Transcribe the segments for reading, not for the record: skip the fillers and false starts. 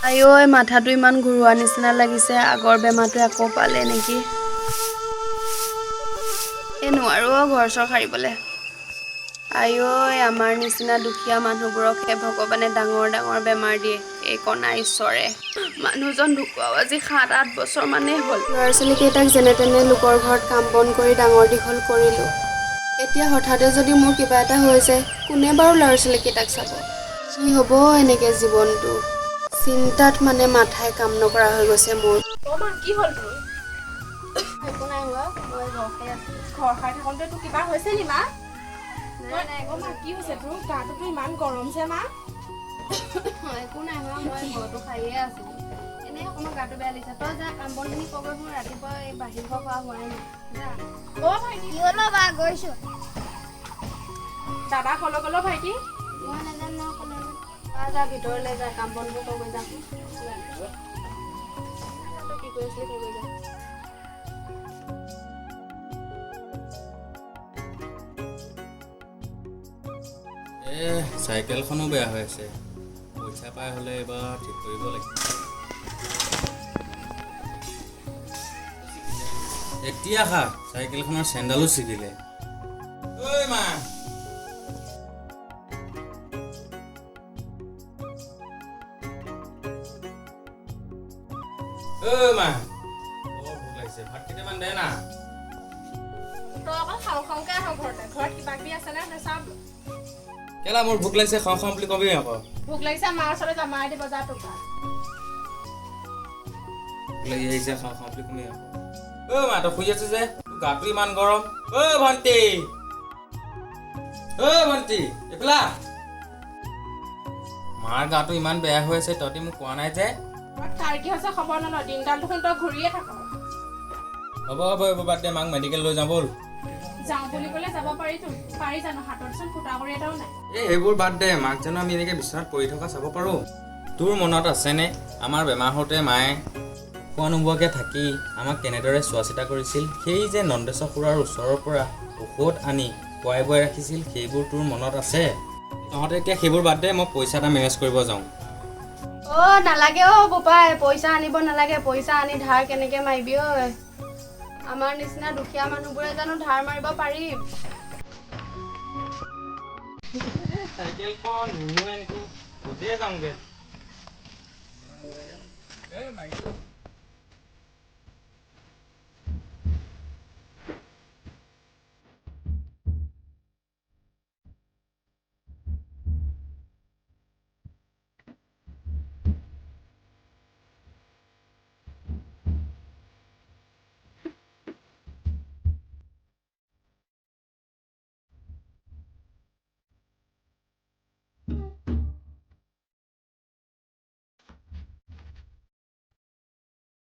আইঐ মাথাটো ইমান ঘূৰোৱা নিচিনা লাগিছে আগৰ বেমাৰটো আকৌ পালে নেকি এ নোৱাৰো ঘৰ চৰ সাৰিবলে আইঐ আমাৰ নিচিনা দুখীয়া মানুহবোৰক হে ভগৱানে ডাঙৰ ডাঙৰ বেমাৰ দিয়ে এই কণা ঈশ্বৰে মানুহজন ঢুকুৱাও আজি 7-8 বছৰ মানে হ'ল ল'ৰা ছোৱালী কেইটাক যেনে তেনে লোকৰ ঘৰত কাম বন কৰি ডাঙৰ দীঘল কৰিলো এতিয়া হঠাতে যদি মোৰ কিবা এটা হৈ যায় কোনে বাৰু ল'ৰা ছোৱালী কেইটাক চাব কি হ'ব এনেকে জীৱনটো চিন্তাত মানে মাথাই কাম নকৰা হৈ গৈছে মোৰ মা কি হ'ল তোৰ একো নাই হোৱা মই ঘৰ খাই থাকোঁতে তোৰ কিবা হৈছে নি মা নাই মা কি হৈছে তোৰ গাটোতো ইমান গৰম যে মা একো নাই হোৱা মই ঘৰটো খাইয়ে আছো এনেই অকণমান গাটো বেয়া লাগিছে তই যা কাম বনখিনি কগৈ মোৰ ৰাতিপুৱা এই বাহিৰ ঘৰ খোৱা হোৱাই নাই যা ভাইটি কি হ'ল বা গৈছো দাদা কলৈ গ'ল ভাইটি মই নাজানো ন যা ভিতৰলৈ যা কাম বনবোৰ কগৈ যা তই কি কৰি আছিলি কগৈ যা চাইকেলখনো বেয়া হৈ আছে পইচা পাই হ'লে এবাৰ ঠিক কৰিব লাগিব এতিয়া খা চাইকেলখনৰ চেণ্ডালো ছিগিলে ঐ মা মা বৰ ভোক লাগিছে ভাত কেইটামান দে না তই অকল খাওঁকে আহ ঘৰত কিবা কিবি আছে নে চাম কেলা মোৰ ভোক লাগিছে খাওঁ বুলি কবি আকৌ ভোক লাগিছে মাৰ ওচৰলৈ যা মায়ে দিব যা তোক লাগি আহিছে খাওঁ বুলি কবি আকৌ মা তই শুই আছো যে তোৰ গাটো ইমান গৰম ভণ্টি এইফালা মাৰ গাটো ইমান বেয়া হৈ আছে তহঁতি মোক কোৱা নাই যে তাৰ কি হৈছে খবৰ নলয় দিনডাল দেখোন তই ঘূৰিয়ে থাক হ'ব এইবোৰ বাদ দে মাক মেডিকেল লৈ যাওঁ ব'ল যাওঁ বুলি ক'লে যাব পাৰি জানো হাততচোন ফুটা কৰি এটাও নাই সেইবোৰ বাদ দে মাক জানো আমি এনেকৈ বিচনাত পৰি থকা চাব পাৰোঁ তোৰ মনত আছেনে আমাৰ বেমাৰ হওঁতে মায়ে খোৱা নোবোৱাকৈ থাকি আমাক কেনেদৰে চোৱা চিতা কৰিছিল সেই যে নন্দেশ্বৰ খুৰাৰ ওচৰৰ পৰা ঔষধ আনি খুৱাই বোৱাই ৰাখিছিল সেইবোৰ তোৰ মনত আছে তহঁতে এতিয়া সেইবোৰ বাদ দে মই পইচা এটা মেনেজ কৰিব যাওঁ নালাগে বোপাই পইচা আনিব নালাগে পইচা আনি ধাৰ কেনেকে মাৰিবি আমাৰ নিচিনা দুখীয়া মানুহবোৰে জানো ধাৰ মাৰিব পাৰিম চাইকেলখন নিনোৱে নেকি খোজে যাওঁগে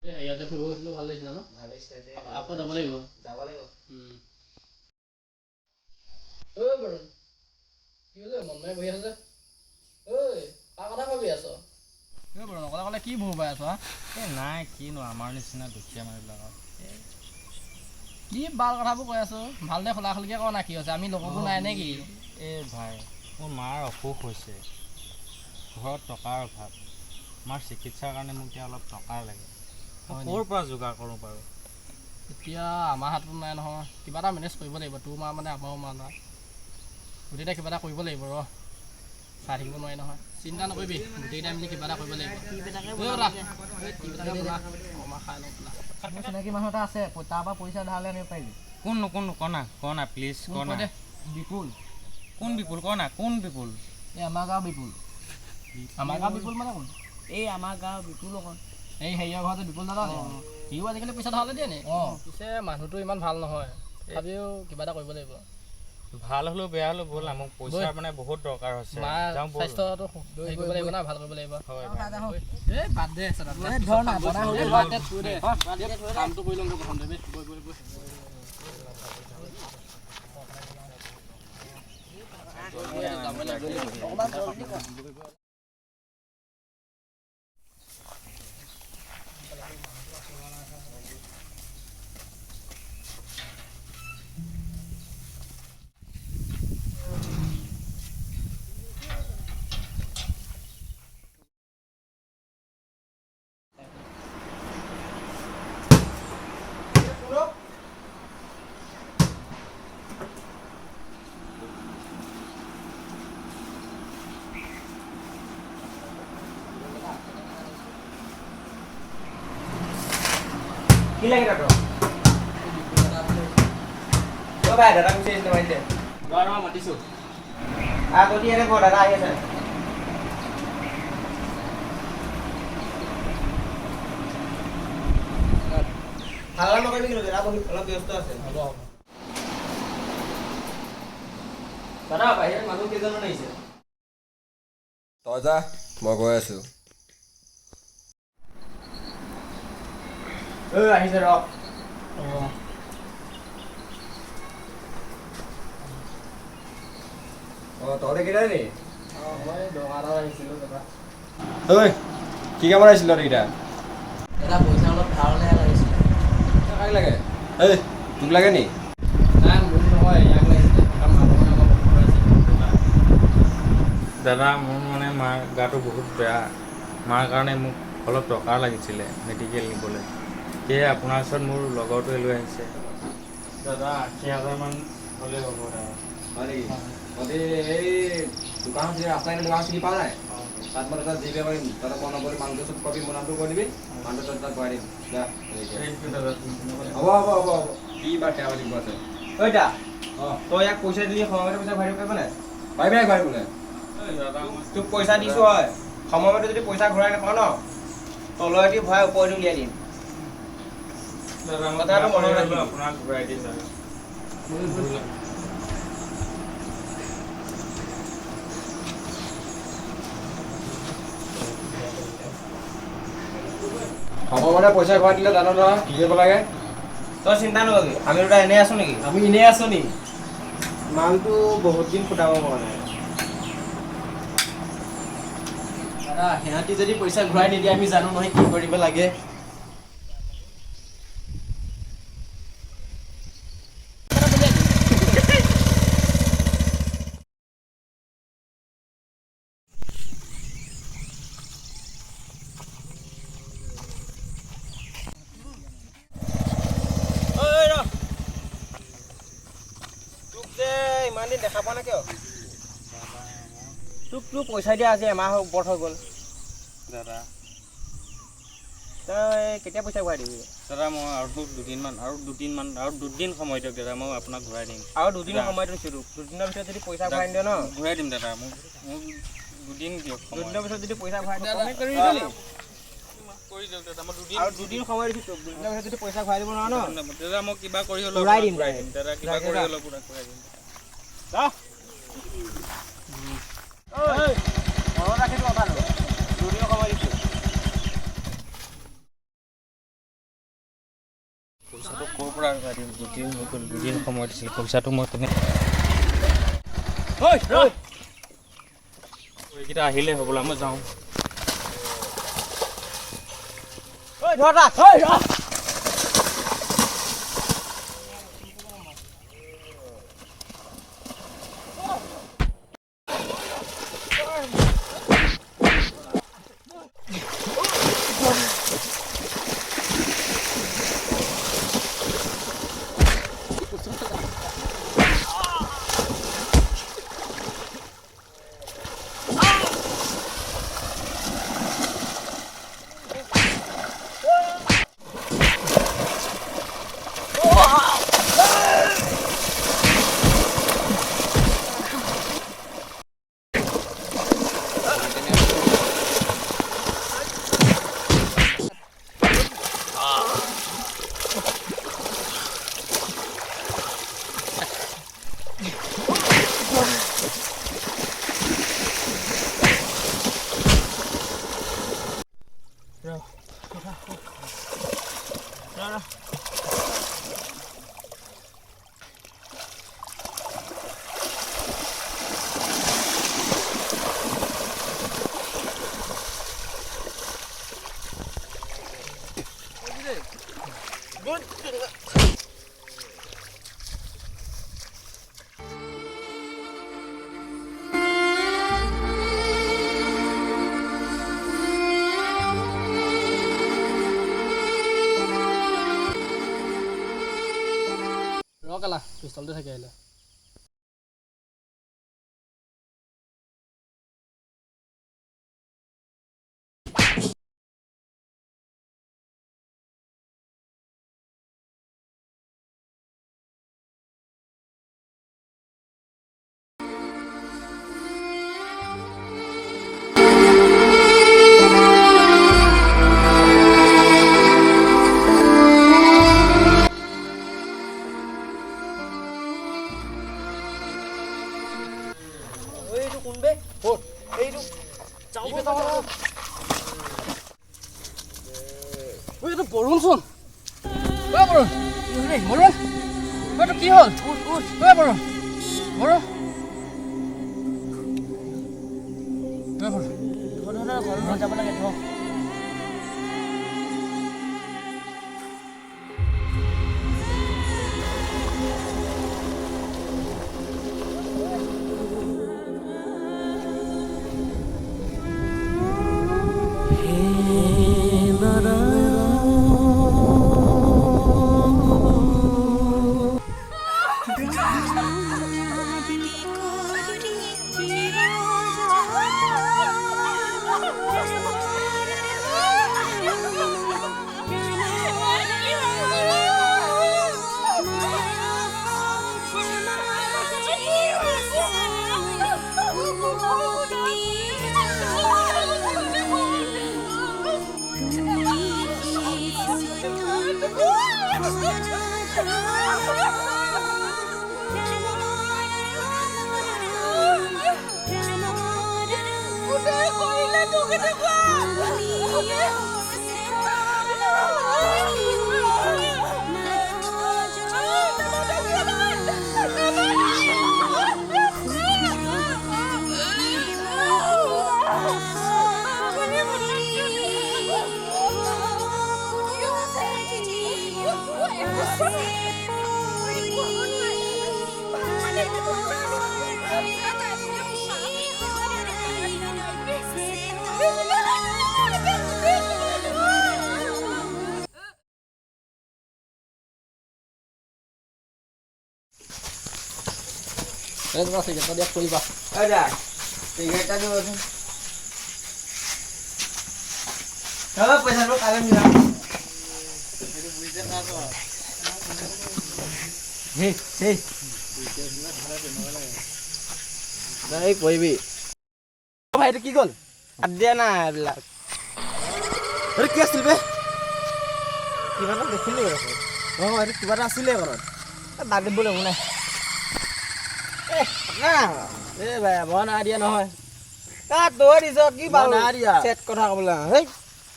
ইয়াতে ফুৰিব গৈছিলোঁ ভাল লাগিছিলে ন আকৌ যাব লাগিব বৰুণ কি হৈছে মন মাৰি বহি আছে কাৰ কথা ভাবি আছ বৰুণ অকলে অকলে কি ভুল পাই আছ নাই কিনো আমাৰ নিচিনা দুখীয়া মানুহবিলাকৰ কি বাল কথাবোৰ কৈ আছো ভালদে খোলা খুলিকে ক না কি হৈছে আমি লগৰবোৰ নাই নে কি ভাই মোৰ মাৰ অসুখ হৈছে ঘৰত টকাৰ অভাৱ মাৰ চিকিৎসাৰ কাৰণে মোক এতিয়া অলপ টকাৰ লাগে ক'ৰ পৰা যোগাৰ কৰোঁ বাৰু এতিয়া আমাৰ হাতত নাই নহয় কিবা এটা মেনেজ কৰিব লাগিব তোৰ মা মানে আমাৰো মা নহয় গোটেইটা কিবা এটা কৰিব লাগিব চাই থাকিব নোৱাৰি নহয় চিন্তা নকৰিবি গোটেইটা মিলি কিবা এটা কৰিব লাগিব চিনাকি মানুহ এটা আছে তাৰ পৰা পইচা ধাৰলৈ আনিব পাৰিবি কোননো কনা প্লিজ কনা বিপুল কোন বিপুল কনা কোন বিপুল এই আমাৰ গাঁৱৰ বিপুল মানে কোন এই আমাৰ গাঁৱৰ বিপুল অকণ এই হেৰিয়াৰ ঘৰতে বিপুল দাদা সিও আজিকালি পইচা ধাৰলৈ দিয়ে নি পিছে মানুহটো ইমান ভাল নহয় তথাপিও কিবা এটা কৰিব লাগিব ভাল হ'লেও বেয়া হ'লেও ব'ল মোক পইচা মানে বহুত দৰকাৰ হৈছে স্বাস্থ্যটো হেৰি কৰিব লাগিব না ভাল কৰিব লাগিব কামটো কৰি ল'মগৈ প্ৰথমতে কি লাগে তাতো ও ভাই দাদা গুচি আহিছিলে মাৰিছে মাতিছোঁ আগতে এনে বৰ দাদা আহি আছে হাল্লা নকৰিবি কিন্তু দাদা অলপ ব্যস্ত আছে হ'ব হ'ব দাদা বাহিৰত মানুহ কেইজনমান আহিছে তই যা মই গৈ আছো আহিছে ৰ তহঁতে কেইটা নি মই দোকানত আহিছিলোঁ দাদা ঐ কি কামত আহিছিল তহঁতেকেইটা দাদা পইচা অলপ ধাৰলৈ লাগিছিলে কাক লাগে এই তোক লাগে নি নাই মোক নহয় ইয়াক লাগিছিলে দাদা মোৰ মানে মাৰ গাটো বহুত বেয়া মাৰ কাৰণে মোক অলপ টকা লাগিছিলে মেডিকেল নিবলৈ সেয়ে আপোনাৰ ওচৰত মোৰ লগৰটোৱে লৈ আহিছে দাদা 80,000 হ'লে হ'ব দাদা হয় নেকি তহঁতে এই দোকানত যে ৰাস্তা এনে দোকান চিনি পাওঁ নাই তাত মই তাত জিপে কৰিম তহঁতে ফোন নম্বৰ মানুহটো চব কবি মোৰ নামটো কৈ দিবি মানুহটো তহঁতে তাত কৰাই দিম যা থেংক ইউ দাদা হ'ব হ'ব হ'ব হ'ব কি বা সেয়া পাতিব আছে ঐ দা অঁ তই ইয়াক পইচা দিলি সময়মতে পইচা ভৰাই দিব পাৰিব নাই পাৰিবি নাই পাৰিবলৈ দাদা তোক পইচা দিছোঁ হয় সময়মতে যদি পইচা ঘূৰাই নাপাওঁ ন তলেদি ভৰাই ওপৰেদি উলিয়াই দিম দাদা মই কথাটো মনত ৰাখিবি। আপোনাক ঘূৰাই দিম দাদা সময়মতে পইচা ঘূৰাই দিলে জানো নহয় কি কৰিব লাগে তই চিন্তা নকৰিবি আমি দুটা এনেই আছোঁ নেকি আমি এনেই আছোঁ নি মালটো বহুত দিন ফুটাব পৰা নাই দাদা সিহঁতি যদি পইচা ঘূৰাই নিদিয়ে আমি জানো নহয় কি কৰিব লাগে ঐ ৰ তোক যে ইমান দিন দেখা পোৱা নাই কিয় তোক পইচা দিয়া আজি এমাহ ওপৰত হৈ গ'ল দাদা তই কেতিয়া পইচা ঘূৰাই দিবি দাদা মই আৰু দুদিন সময় দিয়ক দাদা মই আপোনাক ঘূৰাই দিম আৰু দুদিনৰ সময় দিছোঁ তোক দুদিনৰ ভিতৰত যদি পইচা ঘূৰাই নিদিয় ন ঘূৰাই দিম দাদা মোক দুদিন দিয়ক দুদিনৰ ভিতৰত যদি পইচা ঘূৰাই নিদিয় কৰি দিয়ক দাদা মই দুদিন আৰু দুদিন সময় দিছোঁ তোক দুদিনৰ ভিতৰত যদি পইচা ঘূৰাই দিব নোৱাৰ ন দাদা মই কিবা কৰি হ'লেও ঘূৰাই দিম, ঘূৰাই দিম দাদা কিবা ঘূৰাই কৰি দিম। হ'লেও ঘূৰাই দিম মনত ৰাখিটো কথাটো দুদিনৰ সময় দিছোঁ পইচাটো ক'ৰ পৰা ঘূৰাই দিম দুদিন হৈ গ'ল দুদিন সময় দিছিল পইচাটো মই তেনে এইকেইটা আহিলে হ'বলা মই যাওঁ ৰ কেলা পিষ্টলটো থাকি আহিলে কোনবে এইটো যাওঁ এইটো বৰুণচোন বৰুণ বৰুণ এইটো কি হ'ল বৰুণ বৰুণ ঘৰত যাব লাগে ধৰ চিগাৰেট দিয়াত কৰিবা চিগাৰেটটা দিবচোন পইচাটো কাইলৈ মিলাম কৰিবি ভাই এইটো কি গ'ল বাদ দিয়া নাই এইবিলাক এইটো কি আছিল বে কিবা এটা দেখিলি এইটো কিবা এটা আছিলে ঘৰত বাদ দিব লাগিব নাই ভাই মই নাই দিয়া নহয় তই দিছ কি মই নাই দিয়া চেট কথা ক'বলৈ হেই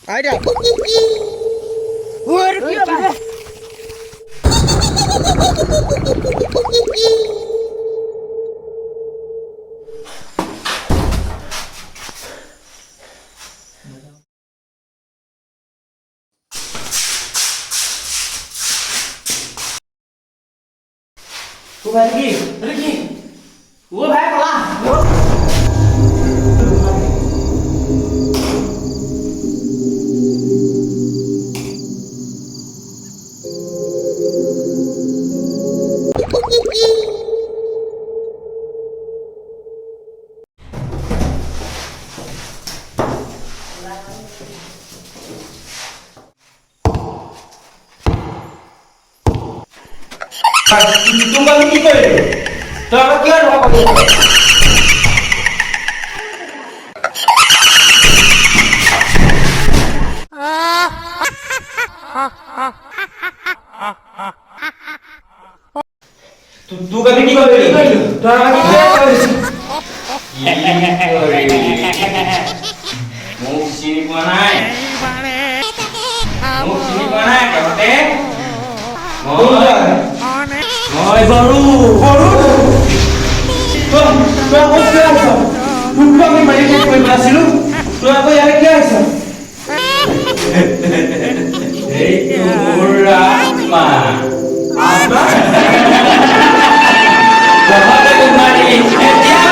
আই দিয়া ভাই কি ও ভাই কলা তুমি কি কৰিলি তই আমাক কিয় ধৰা কৰিলি তোক আমি কি কৰিলি তই আমাক কিয় কৰিলি মোক চিনি পোৱা নাই তহঁতে মই বৰু তই আকৌ কিয় আহিছ তোকতো আমি মাৰি শেষ কৰিব আছিলো তই আকৌ ইয়াৰে কিয় আহিছ এইটো মোৰ আত্মা তহঁতে মোক মাৰি এতিয়া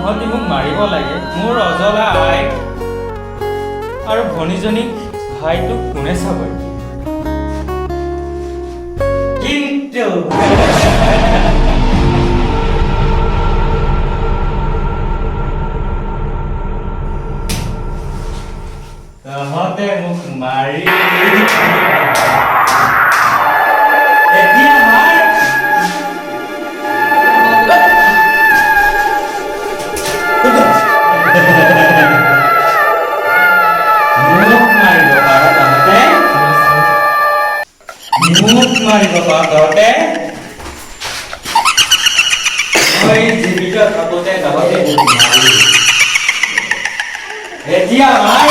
তহঁতি মোক মাৰিব লাগে মোৰ অজলা আই আৰু ভনীজনীক ভাইটোক কোনে চাব তহঁতে মোক মাৰি এতিয়া মাৰ মোক মাৰিব পাৰ তহঁতে মোক মাৰিব পাৰ তহঁতে মই জীৱিত থাকোঁতে তহঁতে মোক মাৰি এতিয়া মাৰ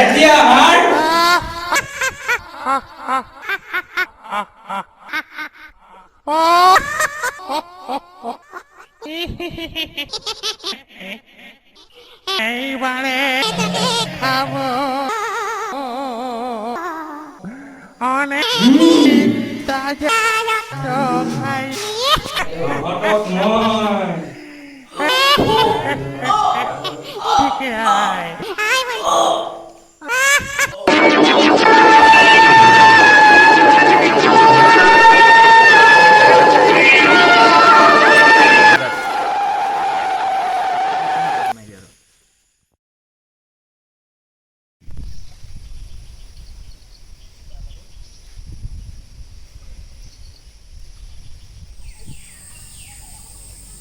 এতিয়া মাৰ তহঁতক মই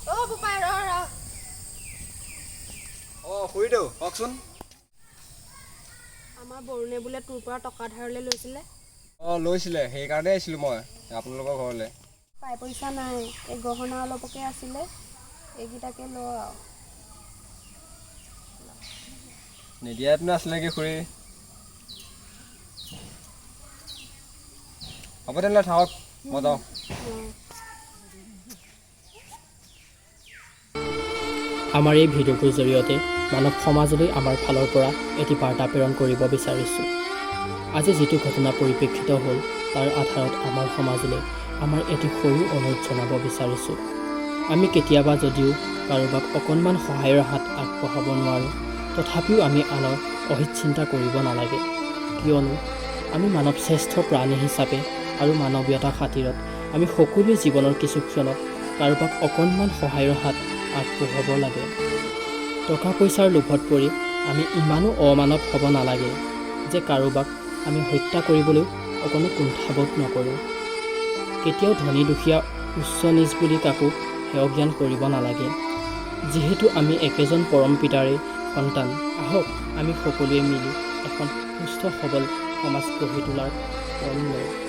অ' বোপাই ৰ অঁ খুৰীদেউ কওকচোন। আমাৰ বৰুণে বোলে তোৰ পৰা টকা ধাৰলৈ লৈছিলে। অঁ লৈছিলে, সেইকাৰণে আহিছিলোঁ মই আপোনালোকৰ ঘৰলৈ। পাই পইচা নাই, এই গহনা অলপকে আছিলে, এইকেইটাকে ল আৰু। নিদিয়াত নাছিলে নেকি খুৰী? হ'ব তেনেহ'লে থাকক, মই যাওঁ। আমাৰ এই ভিডিঅ'টোৰ জৰিয়তে মানৱ সমাজলৈ আমাৰ ফালৰ পৰা এটি বাৰ্তা প্ৰেৰণ কৰিব বিচাৰিছোঁ। আজি যিটো ঘটনা পৰিপ্ৰেক্ষিত হ'ল তাৰ আধাৰত আমাৰ সমাজলৈ আমাৰ এটি সৰু অনুৰোধ জনাব বিচাৰিছোঁ। আমি কেতিয়াবা যদিও কাৰোবাক অকণমান সহায়ৰ হাত আগবঢ়াব নোৱাৰোঁ, তথাপিও আমি আনৰ অহিত চিন্তা কৰিব নালাগে, কিয়নো আমি মানৱ শ্ৰেষ্ঠ প্ৰাণী হিচাপে আৰু মানৱীয়তাৰ খাতিৰত আমি সকলোৱে জীৱনৰ কিছু ক্ষণত কাৰোবাক অকণমান সহায়ৰ হাত আগবঢ়াব লাগে। টকা পইচাৰ লোভত পৰি আমি ইমানো অমানৱ হ'ব নালাগে যে কাৰোবাক আমি হত্যা কৰিবলৈ অকণো কুণ্ঠাবোধ নকৰোঁ। কেতিয়াও ধনী দুখীয়া উচ্চ নিচ বুলি কাকো হেয় জ্ঞান কৰিব নালাগে। যিহেতু আমি একেজন পৰম পিতাৰে সন্তান, আহক আমি সকলোৱে মিলি এখন সুস্থ সবল সমাজ গঢ়ি তোলাৰ পণ লওঁ।